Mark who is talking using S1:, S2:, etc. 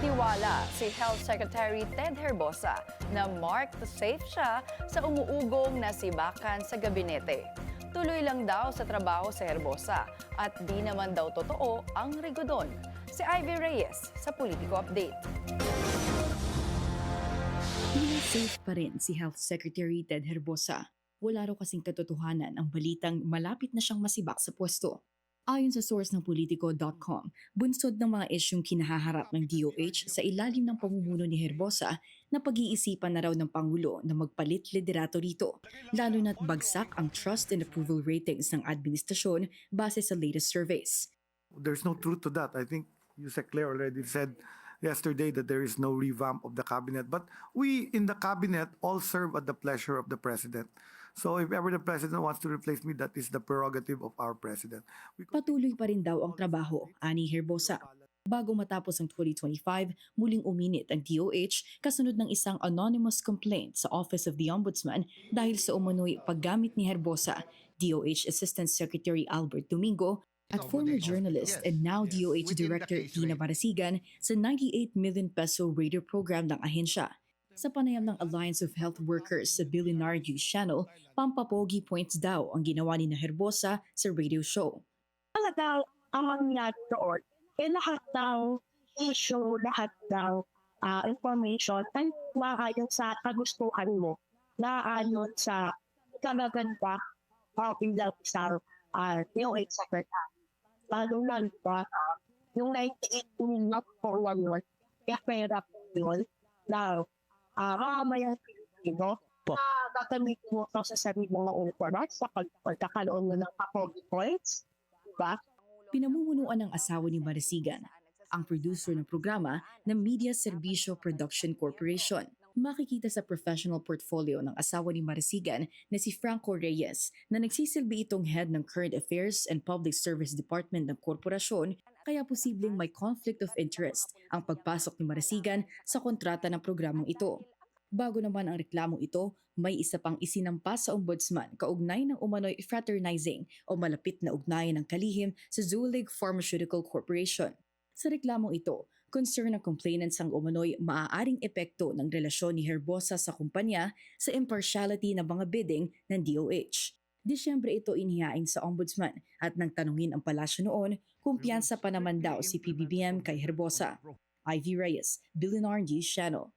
S1: Nagtitiwala si Health Secretary Ted Herbosa na mark to safe siya sa umuugong na sibakan sa gabinete. Tuloy lang daw sa trabaho si Herbosa at di naman daw totoo ang rigodon. Si Ivy Reyes sa Politico Update.
S2: Tila safe pa rin si Health Secretary Ted Herbosa. Wala raw kasing katotohanan ang balitang malapit na siyang masibak sa pwesto. Ayon sa source ng Politico.com, bunsod ng mga isyong kinahaharap ng DOH sa ilalim ng pamumuno ni Herbosa na pag-iisipan na raw ng Pangulo na magpalit liderato rito, lalo na't bagsak ang trust and approval ratings ng administrasyon base sa latest surveys.
S3: There's no truth to that. I think Yusek Claire already said yesterday that there is no revamp of the cabinet. But we in the cabinet all serve at the pleasure of the president. So if ever the president wants to replace me, that is the prerogative of our president.
S2: Patuloy pa rin daw ang trabaho, ani Herbosa. Bago matapos ang 2025, muling uminit ang DOH kasunod ng isang anonymous complaint sa Office of the Ombudsman dahil sa umano'y paggamit ni Herbosa, DOH Assistant Secretary Albert Domingo, at former journalist and now DOH Director Tina Barasigan sa 98 million peso radio program ng ahensya. Sa panayam ng Alliance of Health Workers sa Billionaire News Channel, pampapogi points daw ang ginawa ni Herbosa sa radio show.
S4: Talagang ang mangyari doon, lahat ng issue, lahat ng information ay maayon sa kagustuhan mo, naayon sa kamaganda o bilang isang DOH secretary. Lalo na ba, yung 98 million forward, kaya pera po yun na mamamayang Pilipino na gagamitin mo ito sa sarili mong oras sa pagkakaloon mo ng papogi points. Diba?
S2: Pinamumunuan ng asawa ni Barasigan, ang producer ng programa ng Media Servicio Production Corporation. Makikita sa professional portfolio ng asawa ni Barasigan na si Franco Reyes na nagsisilbi itong head ng Current Affairs and Public Service Department ng korporasyon, kaya posibleng may conflict of interest ang pagpasok ni Barasigan sa kontrata ng programang ito. Bago naman ang reklamong ito, may isa pang isinampas sa ombudsman kaugnay ng umano'y fraternizing o malapit na ugnayan ng kalihim sa Zuellig Pharmaceutical Corporation. Sa reklamong ito, concern ng complainants ang umano'y maaaring epekto ng relasyon ni Herbosa sa kumpanya sa impartiality ng mga bidding ng DOH. Disyembre ito inihain sa ombudsman at nang tanungin ang palasyo noon, kumpiyansa pa naman daw si PBBM kay Herbosa. Ivy Reyes, Billionaire News Channel.